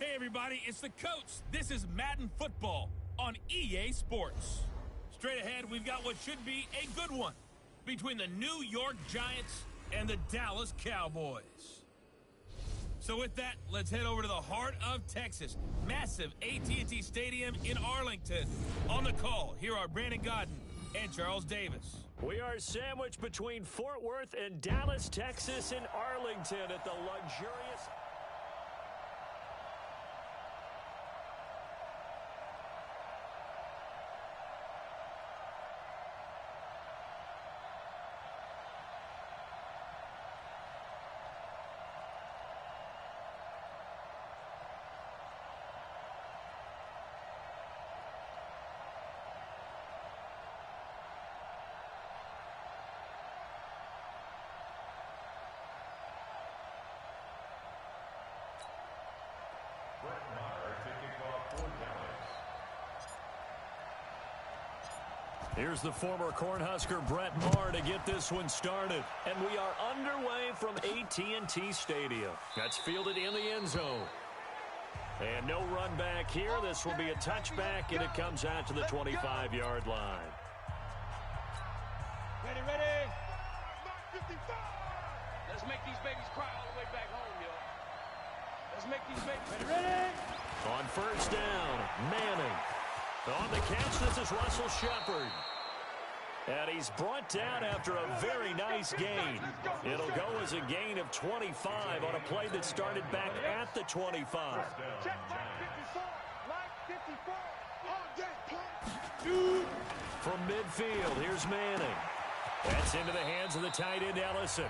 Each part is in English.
Hey everybody, it's the coach. This is Madden Football on EA Sports. Straight ahead, we've got what should be a good one between the New York Giants and the Dallas Cowboys. So with that, let's head over to the heart of Texas. Massive AT&T Stadium in Arlington. On the call, here are Brandon Godden and Charles Davis. We are sandwiched between Fort Worth and Dallas, Texas, and Arlington at the luxurious... Here's the former Cornhusker Brett Maher to get this one started. And we are underway from AT&T Stadium. That's fielded in the end zone. And no run back here. This will be a touchback, and it comes out to the 25-yard line. Ready, ready. 55. Let's make these babies cry all the way back home, yo. Let's make these babies ready. On first down, Manning. On the catch, this is Russell Shepard. And he's brought down after a very nice gain. It'll go as a gain of 25 on a play that started back at the 25. From midfield, here's Manning. That's into the hands of the tight end, Ellison.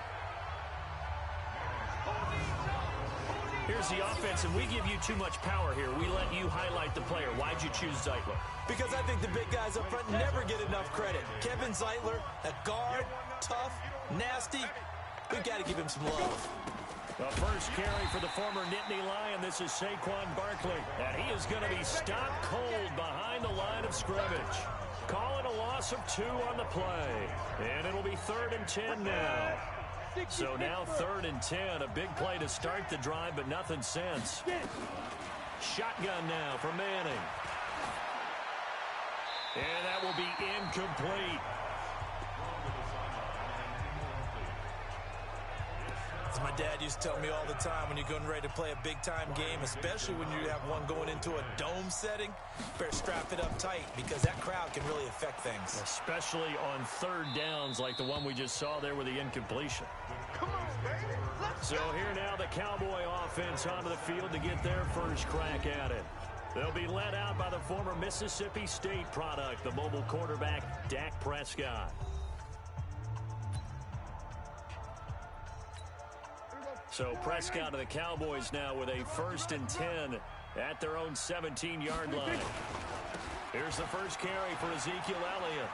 Here's the offense, and we give you too much power here. We let you highlight the player. Why'd you choose Zeitler? Because I think the big guys up front never get enough credit. Kevin Zeitler, a guard, tough, nasty. We've got to give him some love. The first carry for the former Nittany Lion. This is Saquon Barkley. And he is going to be stopped cold behind the line of scrimmage. Calling a loss of 2 on the play. And it'll be 3rd and 10 now. So now 3rd and 10, a big play to start the drive, but nothing since. Shotgun now for Manning. And that will be incomplete. As my dad used to tell me all the time, when you're getting ready to play a big-time game, especially when you have one going into a dome setting, better strap it up tight because that crowd can really affect things. Especially on 3rd downs like the one we just saw there with the incompletion. Come on, baby. So here now the Cowboy offense onto the field to get their first crack at it. They'll be led out by the former Mississippi State product, the mobile quarterback, Dak Prescott. So Prescott of the Cowboys now with a 1st and 10 at their own 17-yard line. Here's the first carry for Ezekiel Elliott.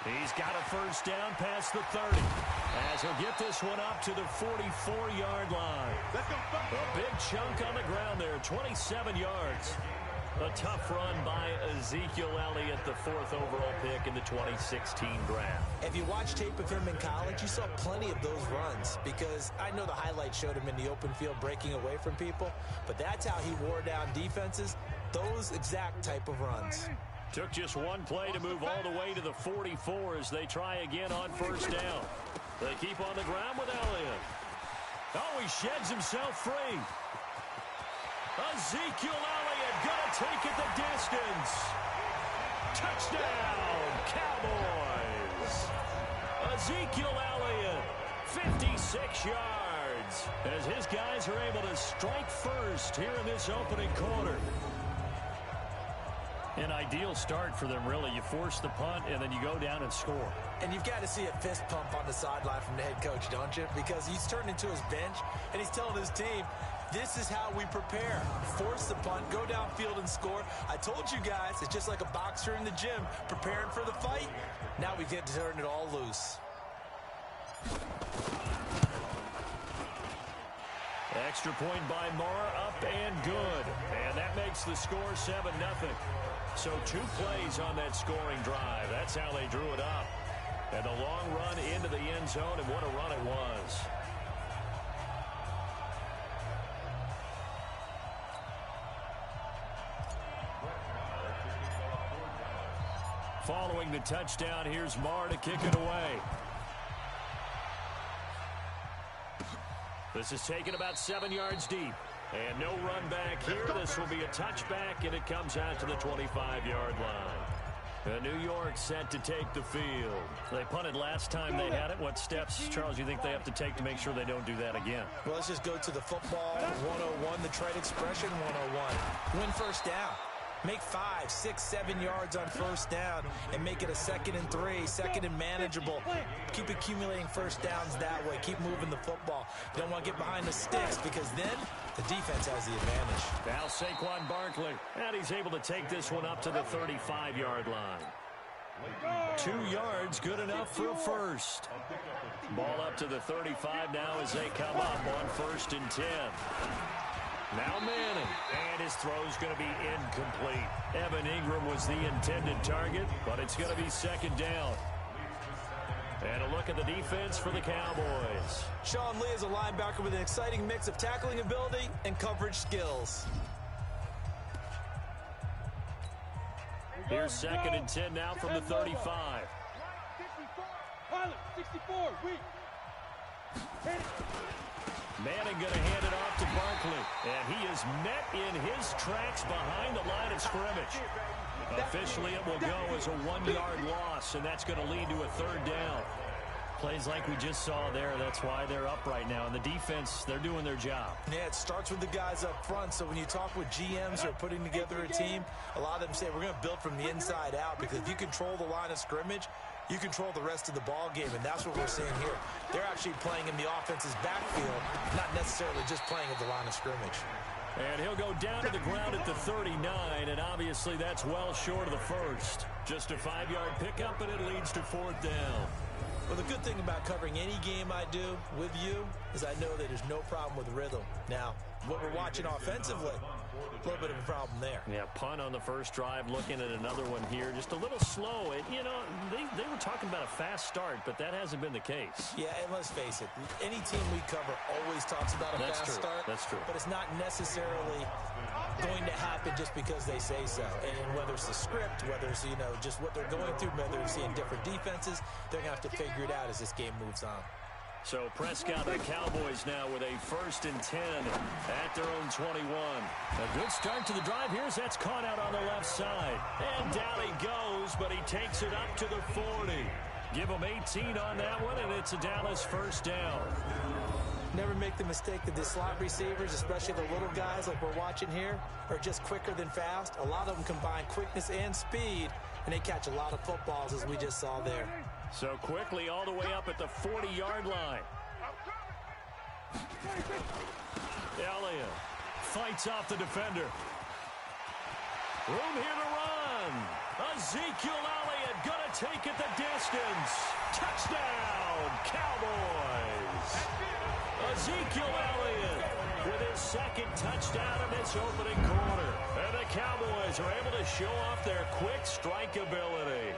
He's got a first down past the 30. As he'll get this one up to the 44-yard line. A big chunk on the ground there, 27 yards. A tough run by Ezekiel Elliott, the 4th overall pick in the 2016 draft. If you watch tape of him in college, you saw plenty of those runs because I know the highlights showed him in the open field breaking away from people, but that's how he wore down defenses, those exact type of runs. Took just one play to move all the way to the 44 as they try again on first down. They keep on the ground with Elliott. Oh, he sheds himself free. Ezekiel Elliott gonna take it the distance. Touchdown, Cowboys. Ezekiel Elliott, 56 yards, as his guys are able to strike first here in this opening quarter. An ideal start for them, really. You force the punt, and then you go down and score. And you've got to see a fist pump on the sideline from the head coach, don't you? Because he's turned into his bench, and he's telling his team, this is how we prepare. Force the punt, go downfield and score. I told you guys, it's just like a boxer in the gym, preparing for the fight. Now we get to turn it all loose. Extra point by Maher, up and good. And that makes the score 7-0. So 2 plays on that scoring drive. That's how they drew it up. And a long run into the end zone, and what a run it was. Following the touchdown, here's Marr to kick it away. This is taken about 7 yards deep. And no run back here. This will be a touchback, and it comes out to the 25-yard line. New York set to take the field. They punted last time they had it. What steps, Charles, you think they have to take to make sure they don't do that again? Well, let's just go to the football 101, the trade expression 101. Win first down. Make 5, 6, 7 yards on first down and make it a 2nd and 3, 2nd and manageable. Keep accumulating first downs that way. Keep moving the football. You don't want to get behind the sticks because then the defense has the advantage. Now Saquon Barkley, and he's able to take this one up to the 35-yard line. 2 yards, good enough for a first. Ball up to the 35 now as they come up on 1st and 10. Now Manning, and his throw's going to be incomplete. Evan Ingram was the intended target, but it's going to be 2nd down. And a look at the defense for the Cowboys. Sean Lee is a linebacker with an exciting mix of tackling ability and coverage skills. Here's 2nd and 10 now from the 35. 64, weak. Manning going to hand it off to Barkley. And he is met in his tracks behind the line of scrimmage. Officially, it will go as a 1-yard loss, and that's going to lead to a 3rd down. Plays like we just saw there, that's why they're up right now. And the defense, they're doing their job. Yeah, it starts with the guys up front. So when you talk with GMs who are putting together a team, a lot of them say we're going to build from the inside out, because if you control the line of scrimmage, you control the rest of the ball game, and that's what we're seeing here. They're actually playing in the offense's backfield, not necessarily just playing at the line of scrimmage. And he'll go down to the ground at the 39, and obviously that's well short of the first. Just a 5-yard pickup, and it leads to 4th down. Well, the good thing about covering any game I do with you is I know that there's no problem with rhythm. Now, what we're watching offensively, a little bit of a problem there. Yeah, punt on the first drive, looking at another one here. Just a little slow. And, you know, they were talking about a fast start, but that hasn't been the case. Yeah, and let's face it, any team we cover always talks about a fast start. That's true. But it's not necessarily going to happen just because they say so. And whether it's the script, whether it's, you know, just what they're going through, whether they're seeing different defenses, they're going to have to figure it out as this game moves on. So Prescott and the Cowboys now with a 1st and 10 at their own 21. A good start to the drive. Here's that's caught out on the left side. And down he goes, but he takes it up to the 40. Give him 18 on that one, and it's a Dallas 1st down. Never make the mistake that the slot receivers, especially the little guys like we're watching here, are just quicker than fast. A lot of them combine quickness and speed, and they catch a lot of footballs, as we just saw there. So quickly all the way up at the 40-yard line. Elliott fights off the defender. Room here to run. Ezekiel Elliott going to take it the distance. Touchdown, Cowboys. Ezekiel Elliott with his 2nd touchdown of this opening quarter. And the Cowboys are able to show off their quick strike ability.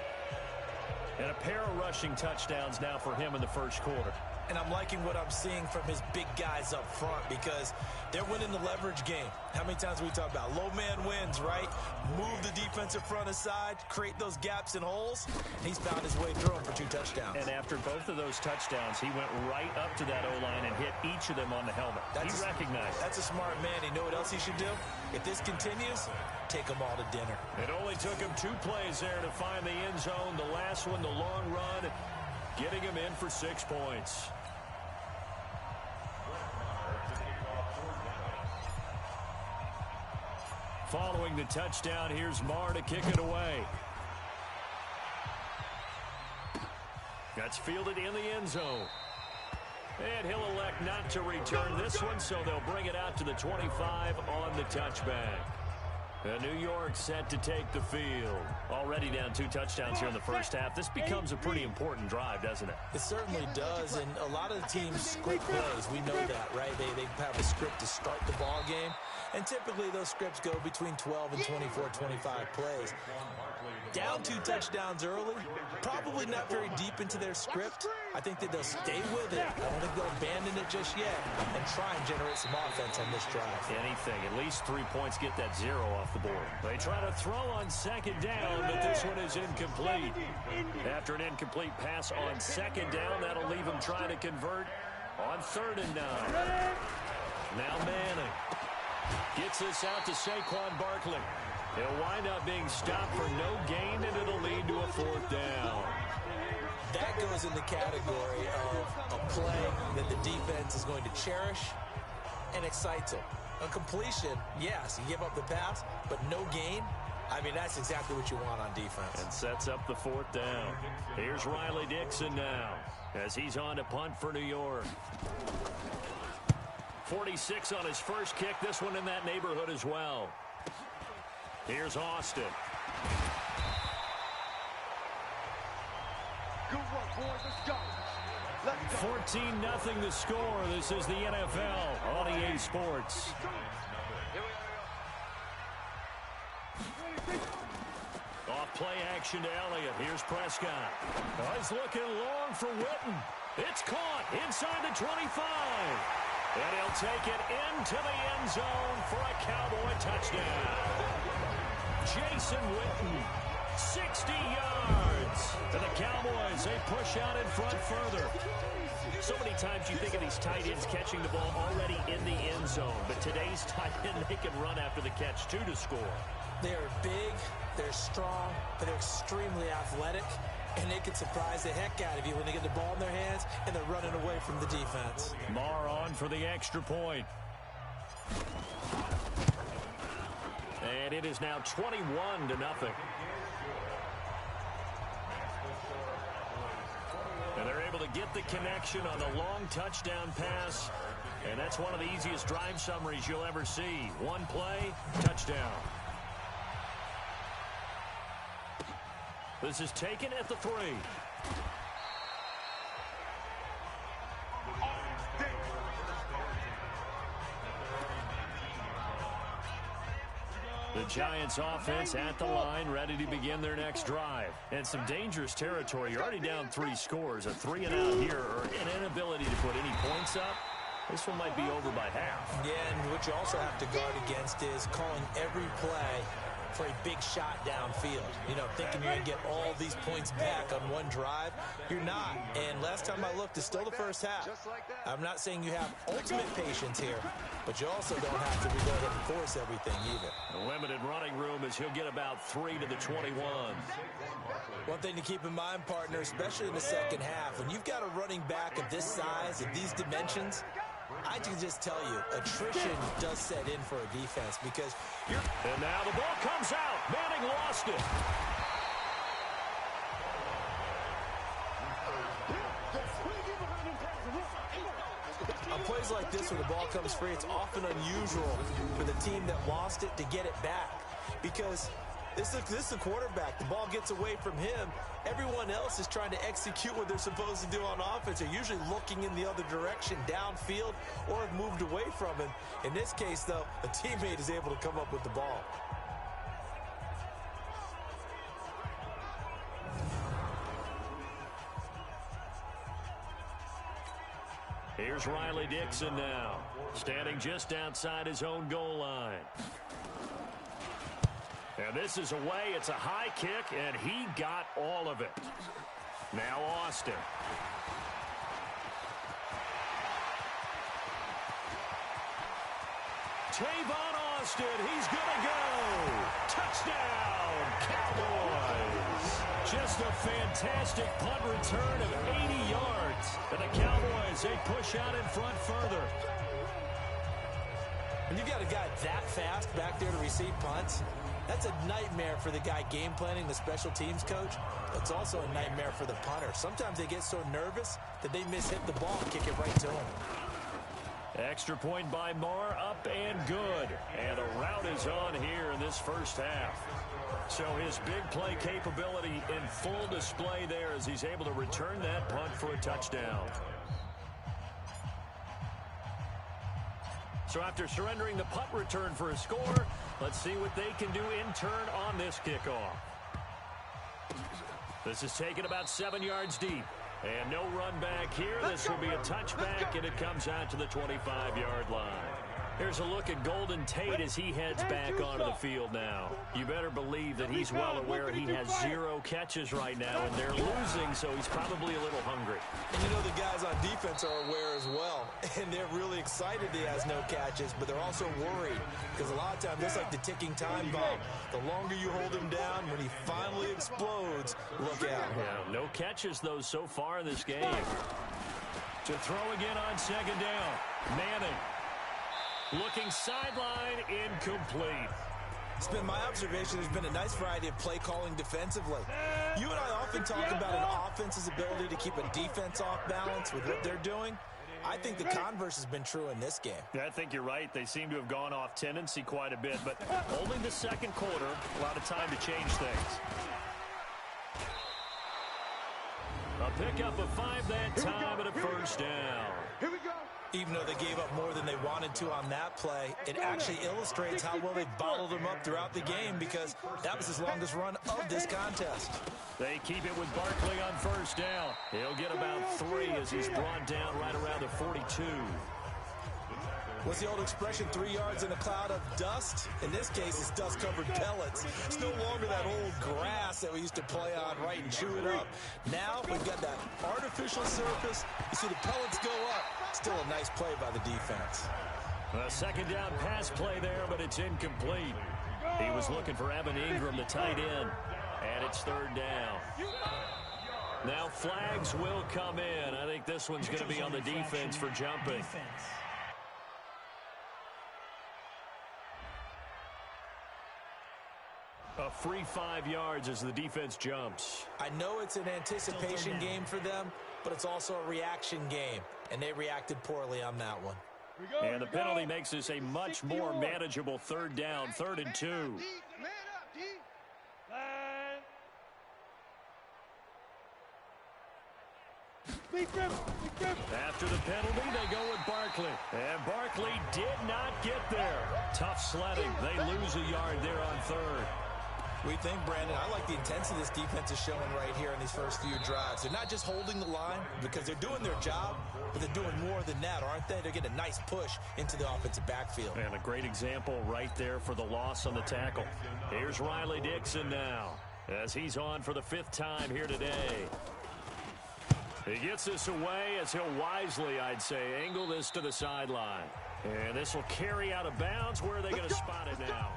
And a pair of rushing touchdowns now for him in the first quarter. And I'm liking what I'm seeing from his big guys up front, because they're winning the leverage game. How many times we talk about low man wins, right? Move the defensive front aside, create those gaps and holes. And he's found his way through them for 2 touchdowns. And after both of those touchdowns, he went right up to that O-line and hit each of them on the helmet. He recognized. That's a smart man. You know what else he should do? If this continues, take them all to dinner. It only took him 2 plays there to find the end zone. The last one, the long run, getting him in for 6 points. Following the touchdown, here's Marr to kick it away. That's fielded in the end zone. And he'll elect not to return this one, so they'll bring it out to the 25 on the touchback. New York set to take the field. Already down 2 touchdowns here in the first half. This becomes a pretty important drive, doesn't it? It certainly does, and a lot of the teams script plays. We know that, right? They have a script to start the ball game, and typically those scripts go between 12 and 24, 25 plays. Down 2 touchdowns early, probably not very deep into their script, I think that they'll stay with it. I don't think they'll abandon it just yet and try and generate some offense on this drive. Anything. At least 3 points, get that 0 off the board. They try to throw on second down, but this one is incomplete. After an incomplete pass on second down, that'll leave them trying to convert on 3rd and 9. Now Manning gets this out to Saquon Barkley. He'll wind up being stopped for no gain, and it'll lead to a 4th down. That goes in the category of a play that the defense is going to cherish and excites them. A completion, yes, you give up the pass, but no gain. I mean, that's exactly what you want on defense. And sets up the 4th down. Here's Riley Dixon now as he's on to punt for New York. 46 on his first kick. This one in that neighborhood as well. Here's Austin. Good work, boys. Let's go. 14-0 the score. This is the NFL on EA Sports. Off play action to Elliott. Here's Prescott. Oh, he's looking long for Witten. It's caught inside the 25. And he'll take it into the end zone for a Cowboy touchdown. Jason Witten, 60 yards. And the Cowboys, they push out in front further. So many times you think of these tight ends catching the ball already in the end zone. But today's tight end, they can run after the catch, too, to score. They're big, they're strong, but they're extremely athletic. And they can surprise the heck out of you when they get the ball in their hands and they're running away from the defense. Marr on for the extra point. And it is now 21-0. And they're able to get the connection on the long touchdown pass. And that's one of the easiest drive summaries you'll ever see. One play, touchdown. This is taken at the 3. The Giants offense at the line, ready to begin their next drive. And some dangerous territory. You're already down 3 scores. A 3-and-out here, or an inability to put any points up. This one might be over by half. Yeah, and what you also have to guard against is calling every play for a big shot downfield. You know, thinking you're going to get all these points back on one drive. You're not. And last time I looked, it's still the first half. I'm not saying you have ultimate patience here, but you also don't have to go ahead and force everything either. The limited running room is he'll get about 3 to the 21. One thing to keep in mind, partner, especially in the second half, when you've got a running back of this size, of these dimensions, I can just tell you, attrition does set in for a defense because you're... And now the ball comes out. Manning lost it. On plays like this where the ball comes free, it's often unusual for the team that lost it to get it back because this is a quarterback. The ball gets away from him. Everyone else is trying to execute what they're supposed to do on offense. They're usually looking in the other direction, downfield, or have moved away from him. In this case, though, a teammate is able to come up with the ball. Here's Riley Dixon now, standing just outside his own goal line. And this is away. It's a high kick, and he got all of it. Now Austin. Tavon Austin, he's going to go. Touchdown, Cowboys. Just a fantastic punt return of 80 yards. And the Cowboys, they push out in front further. When you got a guy that fast back there to receive punts, that's a nightmare for the guy game planning, the special teams coach. It's also a nightmare for the punter. Sometimes they get so nervous that they miss-hit the ball and kick it right to him. Extra point by Marr, up and good. And a rout is on here in this first half. So his big play capability in full display there as he's able to return that punt for a touchdown. So after surrendering the punt return for a score, let's see what they can do in turn on this kickoff. This is taken about 7 yards deep. And no run back here. This will be a touchback, and it comes out to the 25-yard line. Here's a look at Golden Tate as he heads back onto the field now. You better believe that he's well aware he has 0 catches right now, and they're losing, so he's probably a little hungry. And you know the guys on defense are aware as well, and they're really excited he has no catches, but they're also worried because a lot of times it's like the ticking time bomb. The longer you hold him down, when he finally explodes, look out. Yeah, no catches, though, so far in this game. To throw again on second down, Manning. Looking sideline, incomplete. It's been my observation there's been a nice variety of play calling defensively. You and I often talk about an offense's ability to keep a defense off balance with what they're doing. I think the converse has been true in this game. Yeah, I think you're right. They seem to have gone off tendency quite a bit, but only the second quarter, a lot of time to change things. A pickup of 5 that time and a first down. Here we go. Even though they gave up more than they wanted to on that play, it actually illustrates how well they bottled them up throughout the game because that was his longest run of this contest. They keep it with Barkley on first down. He'll get about 3 as he's brought down right around the 42. What's the old expression, 3 yards in a cloud of dust? In this case, it's dust-covered pellets. It's no longer that old grass that we used to play on, right, and chew it up. Now we've got that artificial surface. You see the pellets go up. Still a nice play by the defense. A second down pass play there, but it's incomplete. He was looking for Evan Ingram, the tight end, and it's third down. Now flags will come in. I think this one's going to be on the defense for jumping. A free 5 yards as the defense jumps. I know it's an anticipation game for them, but it's also a reaction game, and they reacted poorly on that one. And the penalty makes this a much more manageable third down, 3rd and 2. Man up, D. After the penalty, they go with Barkley. And Barkley did not get there. Tough sledding. They lose a yard there on 3rd. We think, Brandon, I like the intensity this defense is showing right here in these first few drives. They're not just holding the line because they're doing their job, but they're doing more than that, aren't they? They're getting a nice push into the offensive backfield. And a great example right there for the loss on the tackle. Here's Riley Dixon now as he's on for the 5th time here today. He gets this away as he'll wisely, I'd say, angle this to the sideline. And this will carry out of bounds. Where are they going to spot it now?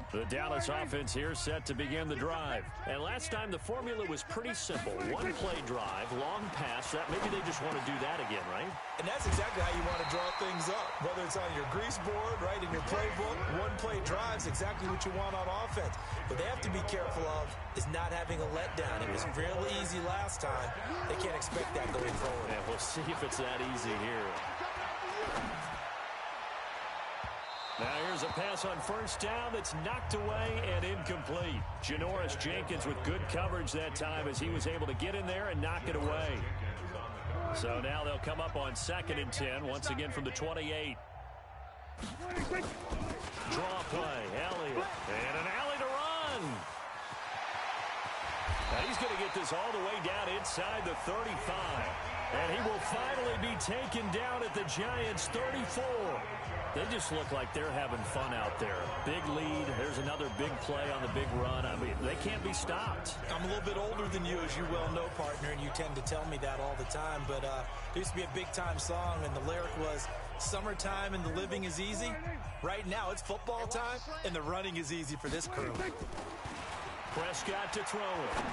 The Dallas offense here set to begin the drive. And last time the formula was pretty simple. One play drive, long pass. That maybe they just want to do that again, right? And that's exactly how you want to draw things up. Whether it's on your grease board, right, in your playbook, one play drive is exactly what you want on offense. What they have to be careful of is not having a letdown. It was real easy last time. They can't expect that going forward. And we'll see if it's that easy here. Now here's a pass on first down that's knocked away and incomplete. Janoris Jenkins with good coverage that time as he was able to get in there and knock it away. So now they'll come up on 2nd and 10, once again from the 28. Draw play, Elliott, and an alley to run. Now he's going to get this all the way down inside the 35. And he will finally be taken down at the Giants' 34. They just look like they're having fun out there. Big lead. There's another big play on the big run. I mean, they can't be stopped. I'm a little bit older than you, as you well know, partner, and you tend to tell me that all the time. But there used to be a big-time song, and the lyric was, "Summertime and the living is easy." Right now, it's football time, and the running is easy for this crew. Prescott to throw it.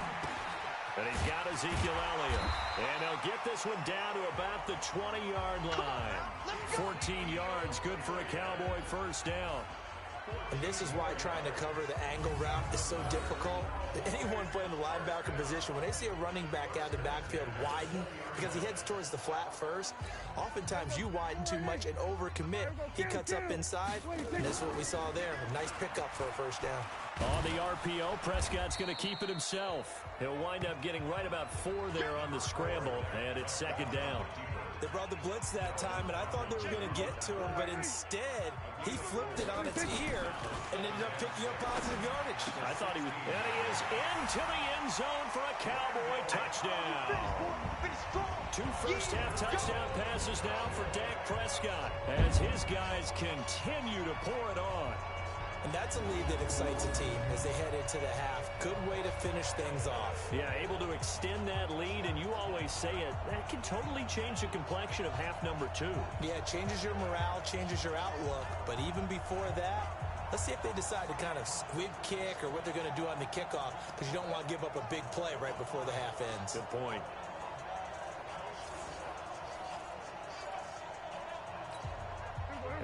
And he's got Ezekiel Elliott. And he'll get this one down to about the 20-yard line. 14 yards, good for a Cowboy first down. And this is why trying to cover the angle route is so difficult. Anyone playing the linebacker position, when they see a running back out of the backfield widen, because he heads towards the flat first, oftentimes you widen too much and overcommit. He cuts up inside, and that's what we saw there. A nice pickup for a first down. On the RPO, Prescott's going to keep it himself. He'll wind up getting right about 4 there on the scramble, and it's 2nd down. They brought the blitz that time, and I thought they were going to get to him, but instead, he flipped it on its ear and ended up picking up positive yardage. I thought he was. And he is into the end zone for a Cowboy touchdown. 2 first-half touchdown passes now for Dak Prescott as his guys continue to pour it on. And that's a lead that excites a team as they head into the half. Good way to finish things off. Yeah, able to extend that lead, and you always say it, that can totally change the complexion of half number 2. Yeah, it changes your morale, changes your outlook. But even before that, let's see if they decide to kind of squib kick or what they're going to do on the kickoff, because you don't want to give up a big play right before the half ends. Good point.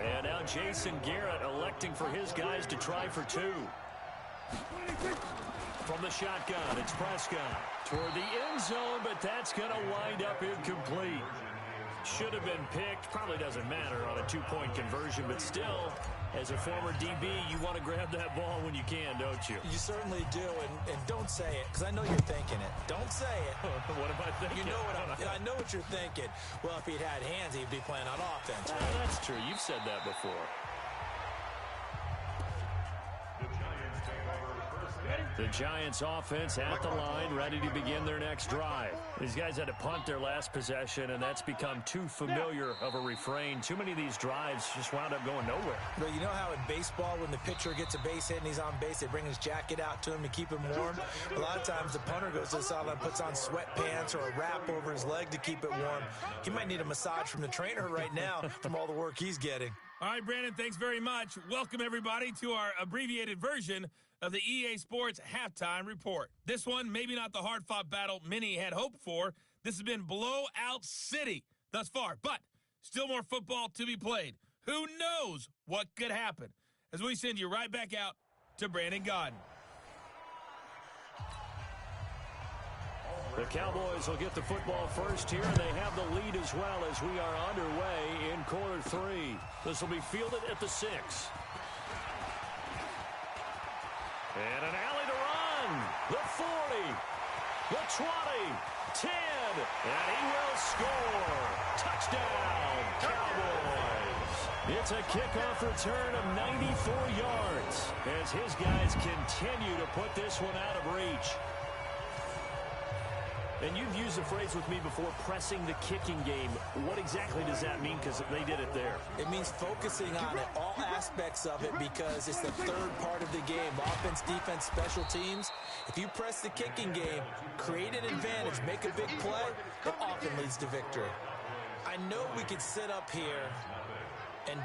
And now Jason Garrett electing for his guys to try for 2. From the shotgun, it's Prescott toward the end zone, but that's going to wind up incomplete. Should have been picked. Probably doesn't matter on a 2-point conversion, but still, as a former DB, you want to grab that ball when you can, don't you? You certainly do, and don't say it, because I know you're thinking it. Don't say it. What am I thinking? You know I know what you're thinking. Well, if he'd had hands, he'd be playing on offense. Right? That's true. You've said that before. The Giants offense at the line, ready to begin their next drive. These guys had to punt their last possession, and that's become too familiar of a refrain. Too many of these drives just wound up going nowhere. But you know how in baseball, when the pitcher gets a base hit and he's on base, they bring his jacket out to him to keep him warm? A lot of times the punter goes to the sideline, puts on sweatpants or a wrap over his leg to keep it warm. He might need a massage from the trainer right now from all the work he's getting. All right, Brandon, thanks very much. Welcome, everybody, to our abbreviated version of the EA Sports Halftime Report. This one, maybe not the hard-fought battle many had hoped for. This has been blowout city thus far, but still more football to be played. Who knows what could happen? As we send you right back out to Brandon Gaudin. The Cowboys will get the football first here, and they have the lead as well as we are underway in quarter 3. This will be fielded at the 6. And an alley to run. The 40, the 20, 10, and he will score. Touchdown, Cowboys. It's a kickoff return of 94 yards as his guys continue to put this one out of reach. And you've used the phrase with me before, pressing the kicking game. What exactly does that mean? Because they did it there. It means focusing on it, all aspects of it, because it's the third part of the game. Offense, defense, special teams. If you press the kicking game, create an advantage, make a big play, it often leads to victory. I know we could sit up here and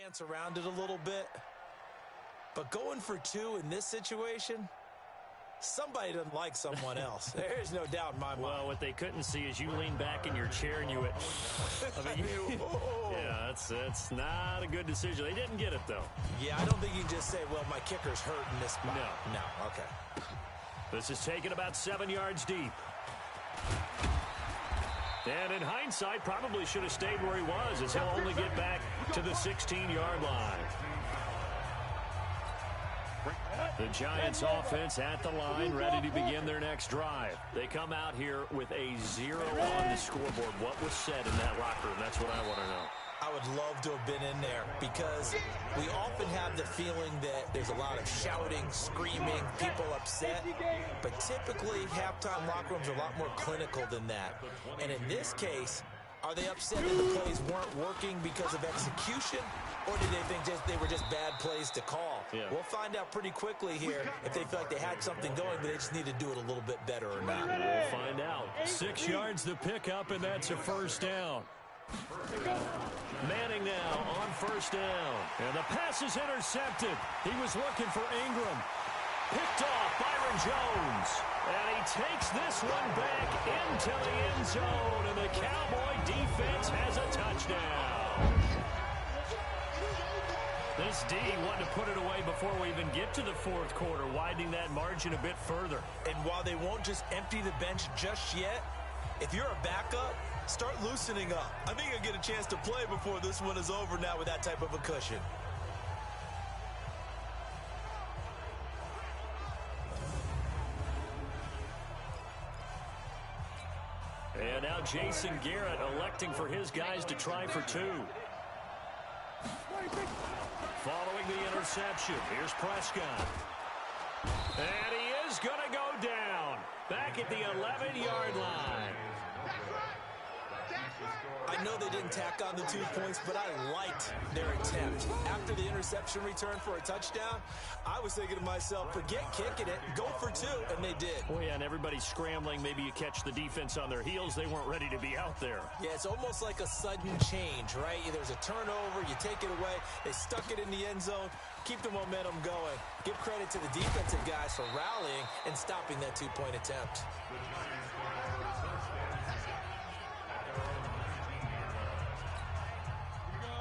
dance around it a little bit. But going for 2 in this situation, somebody doesn't like someone else. There's no doubt in my mind. Well, what they couldn't see is you lean back in your chair and you went, I mean, yeah, that's not a good decision. They didn't get it, though. Yeah, I don't think you can just say, well, my kicker's hurt in this spot. No. No, okay. This is taken about 7 yards deep. And in hindsight, probably should have stayed where he was, as he'll only get back to the 16-yard line. The Giants offense at the line, ready to begin their next drive. They come out here with a 0 on the scoreboard. What was said in that locker room? That's what I want to know. I would love to have been in there because we often have the feeling that there's a lot of shouting, screaming, people upset. But typically, halftime locker rooms are a lot more clinical than that. And in this case, are they upset that the plays weren't working because of execution? Or did they think they were just bad plays to call? Yeah. We'll find out pretty quickly here if they feel like they had something going, but they just need to do it a little bit better or not. We'll find out. 6 yards to pick up, and that's a first down. Manning now on first down. And the pass is intercepted. He was looking for Ingram. Picked off Byron Jones. And he takes this one back into the end zone. And the Cowboy defense has a touchdown. This D wanted to put it away before we even get to the fourth quarter, widening that margin a bit further. And while they won't just empty the bench just yet, if you're a backup, start loosening up. I think you'll get a chance to play before this one is over now with that type of a cushion. And now Jason Garrett electing for his guys to try for 2. Following the interception, here's Prescott. And he is going to go down. Back at the 11-yard line. I know they didn't tack on the 2 points, but I liked their attempt. After the interception return for a touchdown, I was thinking to myself, forget kicking it, go for 2, and they did. Oh, yeah, and everybody's scrambling. Maybe you catch the defense on their heels. They weren't ready to be out there. Yeah, it's almost like a sudden change, right? There's a turnover, you take it away, they stuck it in the end zone, keep the momentum going. Give credit to the defensive guys for rallying and stopping that 2-point attempt.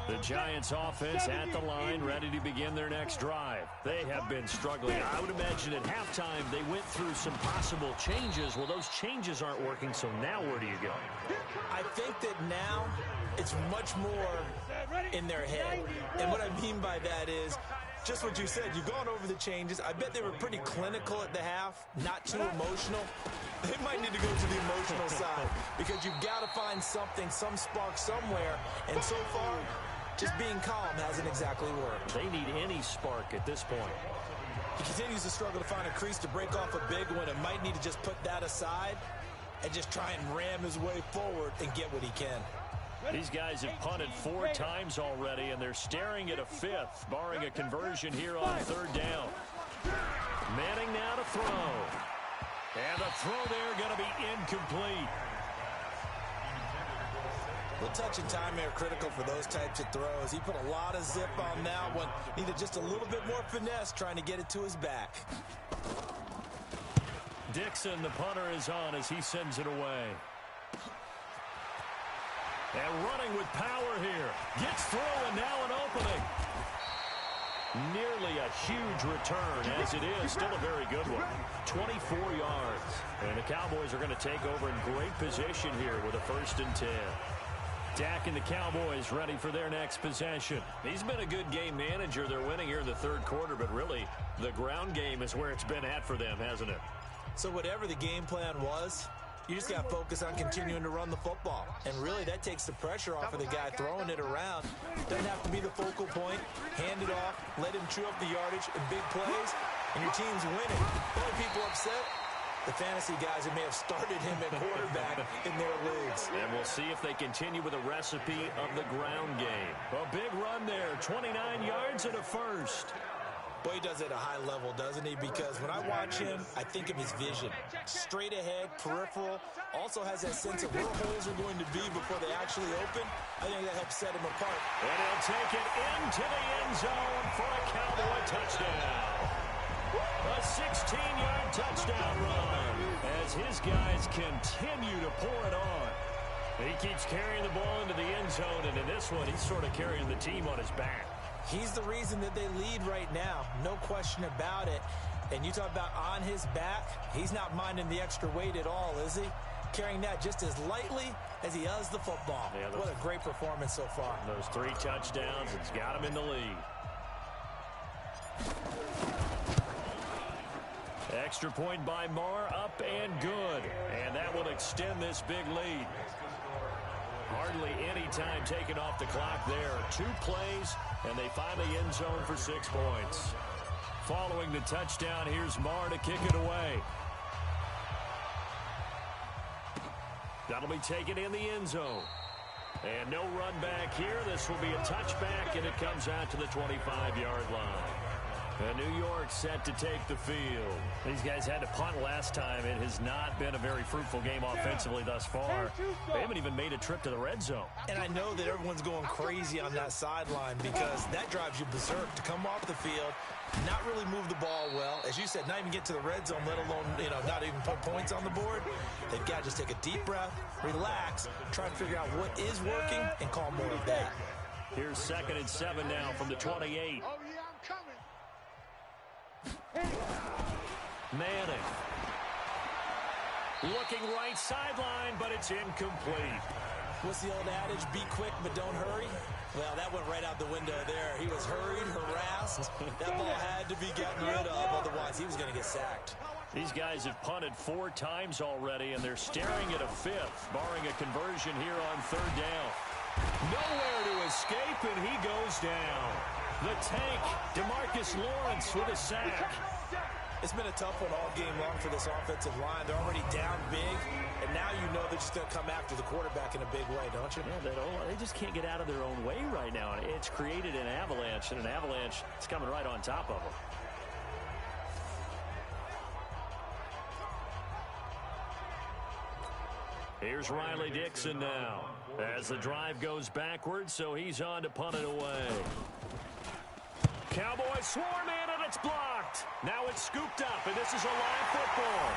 The Giants offense at the line, ready to begin their next drive. They have been struggling. I would imagine at halftime they went through some possible changes. Well, those changes aren't working, so now where do you go? I think that now it's much more in their head. And what I mean by that is just what you said. You've gone over the changes. I bet they were pretty clinical at the half, not too emotional. They might need to go to the emotional side because you've got to find something, some spark somewhere. And so far, just being calm hasn't exactly worked. They need any spark at this point. He continues to struggle to find a crease to break off a big one and might need to just put that aside and just try and ram his way forward and get what he can. These guys have punted 4 times already, and they're staring at a 5th, barring a conversion here on 3rd down. Manning now to throw. And the throw there going to be incomplete. Well, touch and time are critical for those types of throws. He put a lot of zip on that one. Needed just a little bit more finesse trying to get it to his back. Dixon, the punter, is on as he sends it away. And running with power here. Gets through and now an opening. Nearly a huge return as it is. Still a very good one. 24 yards. And the Cowboys are going to take over in great position here with a 1st and 10. Dak and the Cowboys ready for their next possession. He's been a good game manager. They're winning here in the 3rd quarter, but really the ground game is where it's been at for them, hasn't it? So whatever the game plan was, you just got to focus on continuing to run the football. And really, that takes the pressure off of the guy throwing it around. Doesn't have to be the focal point. Hand it off, let him chew up the yardage in big plays, and your team's winning. Only people upset, the fantasy guys who may have started him at quarterback in their leagues. And we'll see if they continue with a recipe of the ground game. A big run there, 29 yards and a 1st. Boy, he does it at a high level, doesn't he? Because when I watch him, I think of his vision. Straight ahead, peripheral, also has that sense of where holes are going to be before they actually open. I think that helps set him apart. And he'll take it into the end zone for a Cowboy touchdown. A 16-yard touchdown run as his guys continue to pour it on. He keeps carrying the ball into the end zone, and in this one, he's sort of carrying the team on his back. He's the reason that they lead right now. No question about it. And you talk about on his back, he's not minding the extra weight at all, is he? Carrying that just as lightly as he does the football. Yeah, what a great performance so far. Those 3 touchdowns, it's got him in the lead. Extra point by Marr, up and good. And that will extend this big lead. Hardly any time taken off the clock there. 2 plays, and they find the end zone for 6 points. Following the touchdown, here's Marr to kick it away. That'll be taken in the end zone. And no run back here. This will be a touchback, and it comes out to the 25-yard line. And New York set to take the field. These guys had to punt last time. It has not been a very fruitful game offensively thus far. They haven't even made a trip to the red zone. And I know that everyone's going crazy on that sideline because that drives you berserk to come off the field, not really move the ball well. As you said, not even get to the red zone, let alone, not even put points on the board. They've got to just take a deep breath, relax, try and figure out what is working, and call more of that. Here's 2nd and 7 now from the 28. Oh, yeah, I'm coming. Manning. Looking right sideline, but it's incomplete. What's the old adage? Be quick, but don't hurry. Well, that went right out the window there. He was hurried, harassed. That ball had to be gotten rid of, otherwise he was going to get sacked. These guys have punted 4 times already, and they're staring at a 5th, barring a conversion here on 3rd down. Nowhere to escape, and he goes down. The tank, DeMarcus Lawrence with a sack. It's been a tough one all game long for this offensive line. They're already down big, and now you know they're just going to come after the quarterback in a big way, don't you? Yeah, they just can't get out of their own way right now. It's created an avalanche, and an avalanche is coming right on top of them. Here's Riley Dixon now as the drive goes backwards, so he's on to punt it away. Cowboys swarm in, and it's blocked. Now it's scooped up, and this is a live football.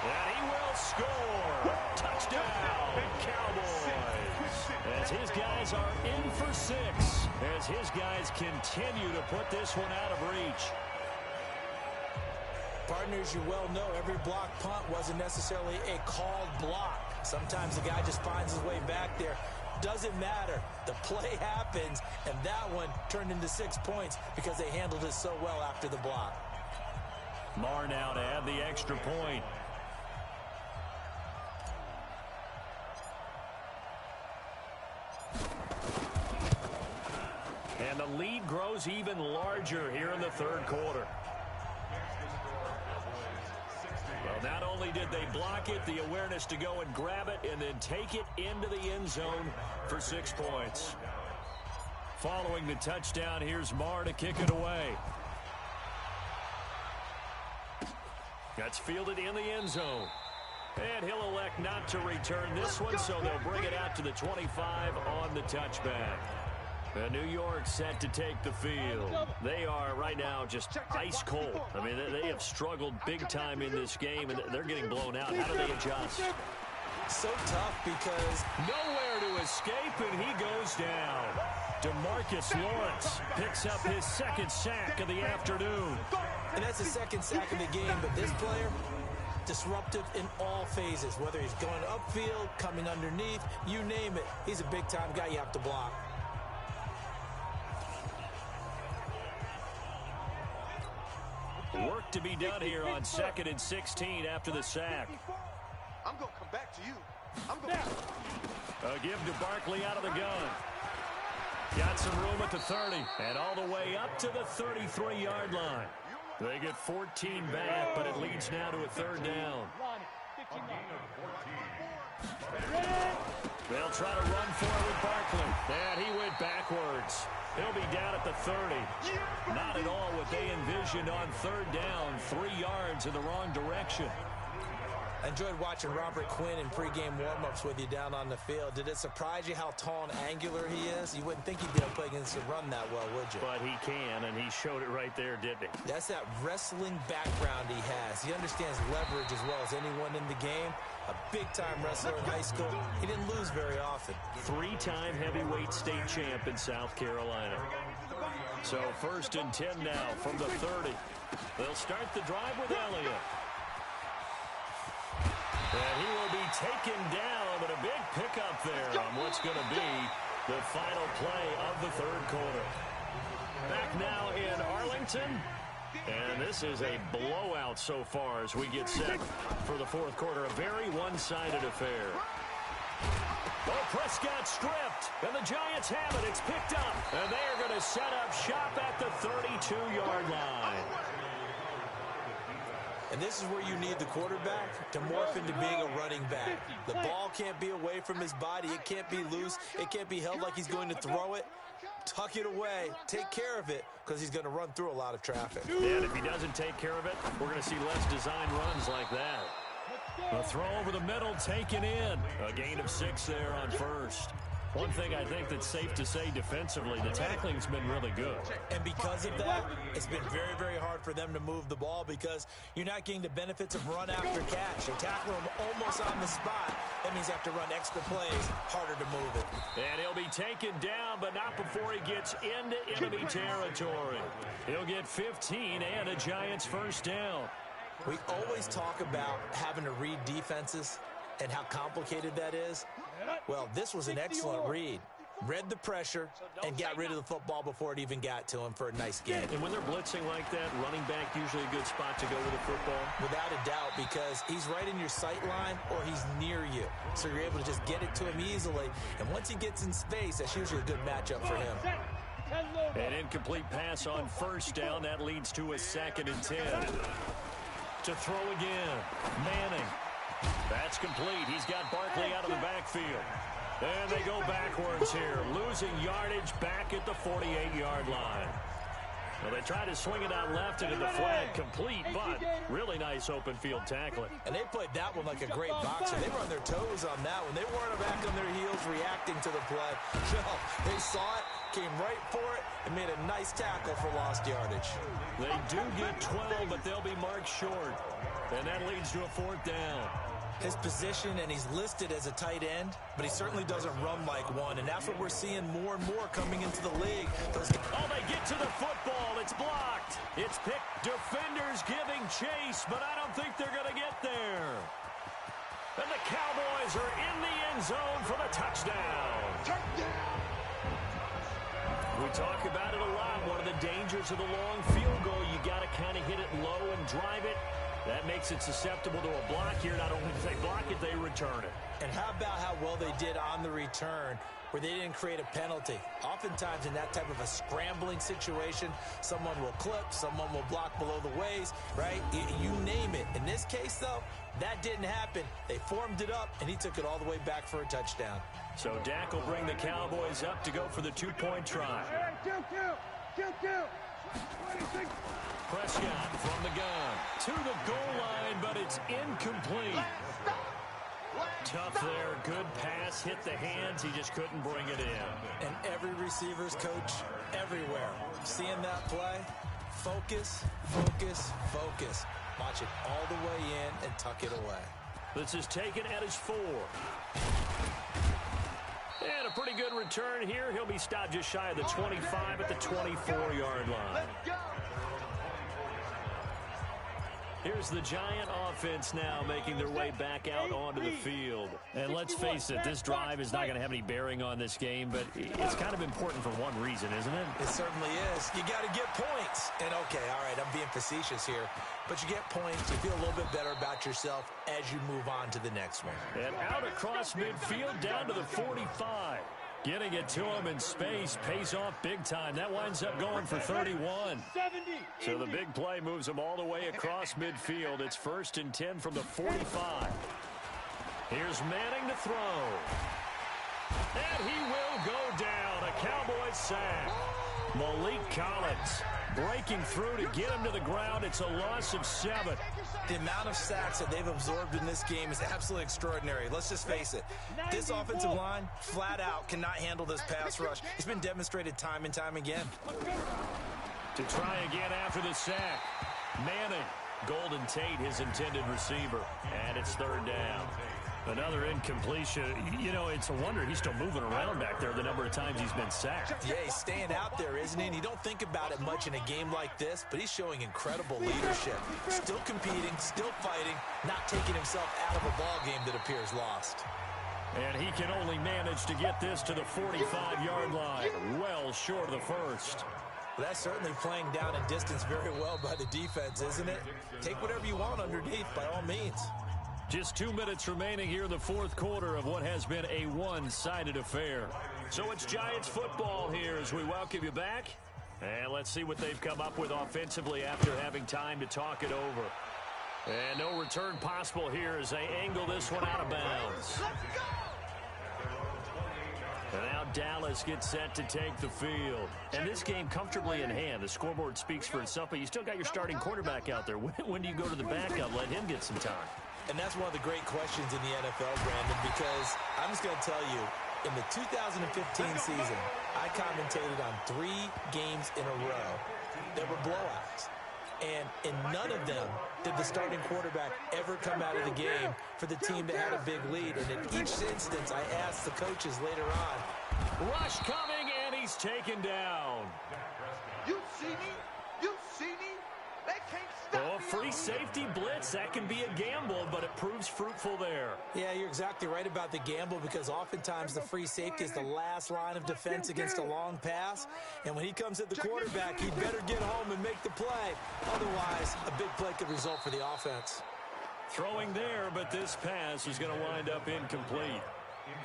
And he will score. Touchdown, Cowboys. As his guys are in for 6, as his guys continue to put this one out of reach. Partners, you well know every block punt wasn't necessarily a called block. Sometimes the guy just finds his way back there. Doesn't matter. The play happens, and that one turned into 6 points because they handled it so well after the block. Marr now to add the extra point. And the lead grows even larger here in the 3rd quarter. Well, not only did they block it, the awareness to go and grab it and then take it into the end zone for 6 points. Following the touchdown, here's Marr to kick it away. That's fielded in the end zone. And he'll elect not to return this one, so they'll bring it out to the 25 on the touchback. And New York set to take the field. They are right now just ice cold. I mean, they have struggled big time in this game, and they're getting blown out. How do they adjust? So tough because nowhere to escape, and he goes down. DeMarcus Lawrence picks up his 2nd sack of the afternoon. And that's the 2nd sack of the game, but this player, disruptive in all phases, whether he's going upfield, coming underneath, you name it. He's a big-time guy you have to block. Work to be done here on 2nd and 16 after the sack. I'm going to come back to you. A give to Barkley out of the gun. Got some room at the 30 and all the way up to the 33-yard line. They get 14 back, but it leads now to a 3rd down. They'll try to run for it with Barkley. And he went back backwards. He'll be down at the 30. Not at all what they envisioned on third down. 3 yards in the wrong direction. I enjoyed watching Robert Quinn in pregame warm-ups with you down on the field. Did it surprise you how tall and angular he is? You wouldn't think he'd be able to play against the run that well, would you? But he can, and he showed it right there, didn't he? That's that wrestling background he has. He understands leverage as well as anyone in the game. A big-time wrestler in high school. He didn't lose very often. 3-time heavyweight state champ in South Carolina. So 1st and 10 now from the 30. They'll start the drive with Elliott. And he will be taken down, but a big pickup there on what's going to be the final play of the third quarter. Back now in Arlington. And this is a blowout so far as we get set for the fourth quarter. A very one-sided affair. Oh, Prescott stripped, and the Giants have it. It's picked up, and they are going to set up shop at the 32-yard line. And this is where you need the quarterback to morph into being a running back. The ball can't be away from his body. It can't be loose. It can't be held like he's going to throw it. Tuck it away. Take care of it because he's going to run through a lot of traffic. And if he doesn't take care of it, we're going to see less design runs like that. A throw over the middle taken in. A gain of 6 there on first. One thing I think that's safe to say defensively, the tackling's been really good. And because of that, it's been very, very hard for them to move the ball because you're not getting the benefits of run after catch. They tackle him almost on the spot. That means you have to run extra plays, harder to move it. And he'll be taken down, but not before he gets into enemy territory. He'll get 15 and a Giants first down. We always talk about having to read defenses and how complicated that is. Well, this was an excellent read. Read the pressure and got rid of the football before it even got to him for a nice gain. And when they're blitzing like that, running back usually a good spot to go with the football? Without a doubt, because he's right in your sight line or he's near you. So you're able to just get it to him easily. And once he gets in space, that's usually a good matchup for him. An incomplete pass on first down. That leads to a 2nd and 10. To throw again. Manning. That's complete. He's got Barkley out of the backfield. And they go backwards here. Losing yardage back at the 48-yard line. Well, they try to swing it out left into the flat. Complete, but really nice open field tackling. And they played that one like a great boxer. They were on their toes on that one. They weren't back on their heels reacting to the play. No, they saw it, came right for it, and made a nice tackle for lost yardage. They do get 12, but they'll be marked short. And that leads to a 4th down. His position, and he's listed as a tight end, but he certainly doesn't run like one, and that's what we're seeing more and more coming into the league. Oh, they get to the football. It's blocked. It's picked. Defenders giving chase, but I don't think they're going to get there. And the Cowboys are in the end zone for the touchdown. We talk about it a lot. One of the dangers of the long field goal, you got to kind of hit it low and drive it. That makes it susceptible to a block here. Not only do they block it, they return it. And how about how well they did on the return where they didn't create a penalty? Oftentimes in that type of a scrambling situation, someone will clip, someone will block below the waist, right? You name it. In this case, though, that didn't happen. They formed it up, and he took it all the way back for a touchdown. So Dak will bring the Cowboys up to go for the 2-point try. Prescott from the gun to the goal line, but it's incomplete. Tough there. Good pass. Hit the hands. He just couldn't bring it in. And every receiver's coach everywhere. Seeing that play, focus, focus, focus. Watch it all the way in and tuck it away. This is taken at his 4. And a pretty good return here. He'll be stopped just shy of the 25 at the 24-yard line. Here's the Giant offense now making their way back out onto the field. And let's face it, this drive is not going to have any bearing on this game, but it's kind of important for one reason, isn't it? It certainly is. You got to get points. And, okay, all right, I'm being facetious here. But you get points, you feel a little bit better about yourself as you move on to the next one. And out across midfield down to the 45. Getting it to him in space pays off big time. That winds up going for 31. So the big play moves him all the way across midfield. It's 1st and 10 from the 45. Here's Manning to throw. And he will go down. A Cowboys sack. Malik Collins breaking through to get him to the ground. It's a loss of 7. The amount of sacks that they've absorbed in this game is absolutely extraordinary. Let's just face it. This offensive line, flat out, cannot handle this pass rush. It's been demonstrated time and time again. To try again after the sack. Manning. Golden Tate, his intended receiver. And it's 3rd down. Another incompletion. You know, it's a wonder he's still moving around back there the number of times he's been sacked. Yeah, he's staying out there, isn't he? And you don't think about it much in a game like this, but he's showing incredible leadership. Still competing, still fighting, not taking himself out of a ball game that appears lost. And he can only manage to get this to the 45-yard line, well short of the first. Well, that's certainly playing down in distance very well by the defense, isn't it? Take whatever you want underneath, by all means. Just 2 minutes remaining here in the 4th quarter of what has been a one-sided affair. So it's Giants football here as we welcome you back. And let's see what they've come up with offensively after having time to talk it over. And no return possible here as they angle this one out of bounds. And now Dallas gets set to take the field. And this game comfortably in hand. The scoreboard speaks for itself, but you still got your starting quarterback out there. When do you go to the backup? Let him get some time. And that's one of the great questions in the NFL, Brandon, because I'm just going to tell you, in the 2015 season, I commentated on 3 games in a row that were blowouts. And in none of them did the starting quarterback ever come out of the game for the team that had a big lead. And in each instance, I asked the coaches later on. Rush coming, and he's taken down. You see me? You see me? They can't stop me. Oh, free safety blitz. That can be a gamble, but it proves fruitful there. Yeah, you're exactly right about the gamble because oftentimes the free safety is the last line of defense against a long pass. And when he comes at the quarterback, he'd better get home and make the play. Otherwise, a big play could result for the offense. Throwing there, but this pass is going to wind up incomplete.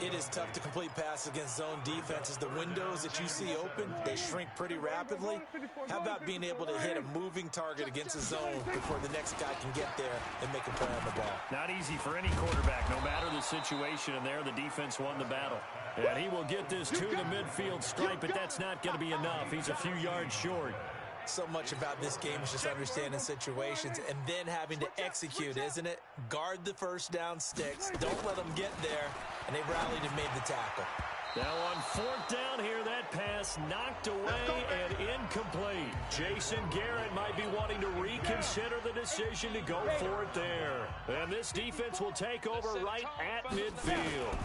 It is tough to complete passes against zone defenses. The windows that you see open, they shrink pretty rapidly. How about being able to hit a moving target against a zone before the next guy can get there and make a play on the ball? Not easy for any quarterback, no matter the situation, and there the defense won the battle. And he will get this to the midfield stripe, but that's not going to be enough. He's a few yards short. So much about this game is just understanding situations and then having to execute, isn't it? Guard the first down sticks. Don't let them get there. And they rallied and made the tackle. Now on 4th down here, that pass knocked away and incomplete. Jason Garrett might be wanting to reconsider the decision to go for it there. And this defense will take over right at midfield.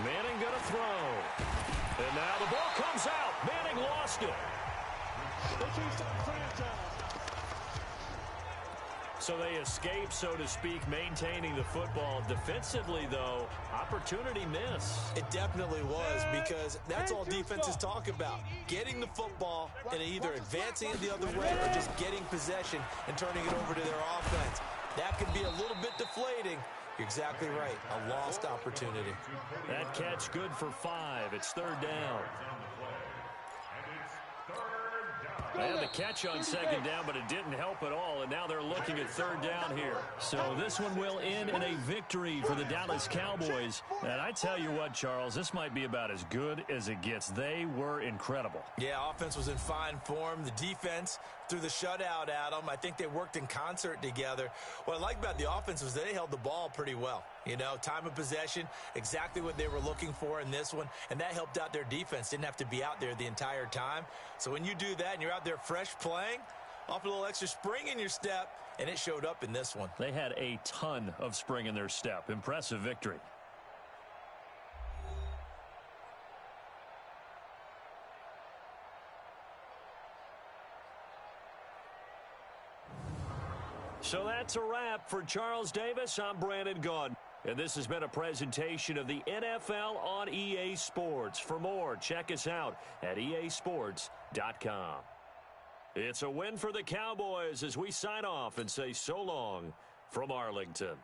Manning going to throw. And now the ball comes out. Manning lost it. So they escape, so to speak, maintaining the football. Defensively, though, opportunity miss. It definitely was because that's all defenses talk about. Getting the football and either advancing it the other way or just getting possession and turning it over to their offense. That can be a little bit deflating. You're exactly right. A lost opportunity. That catch good for 5. It's 3rd down. And the catch on 2nd down, but it didn't help at all, and now they're looking at 3rd down here. So this one will end in a victory for the Dallas Cowboys. And I tell you what, Charles, this might be about as good as it gets. They were incredible. Yeah, offense was in fine form. The defense threw the shutout at them. I think they worked in concert together. What I like about the offense was they held the ball pretty well. You know, time of possession, exactly what they were looking for in this one, and that helped out their defense. Didn't have to be out there the entire time. So when you do that and you're out there fresh playing, off a little extra spring in your step, and it showed up in this one. They had a ton of spring in their step. Impressive victory. So that's a wrap for Charles Davis. I'm Brandon Gunn. And this has been a presentation of the NFL on EA Sports. For more, check us out at easports.com. It's a win for the Cowboys as we sign off and say so long from Arlington.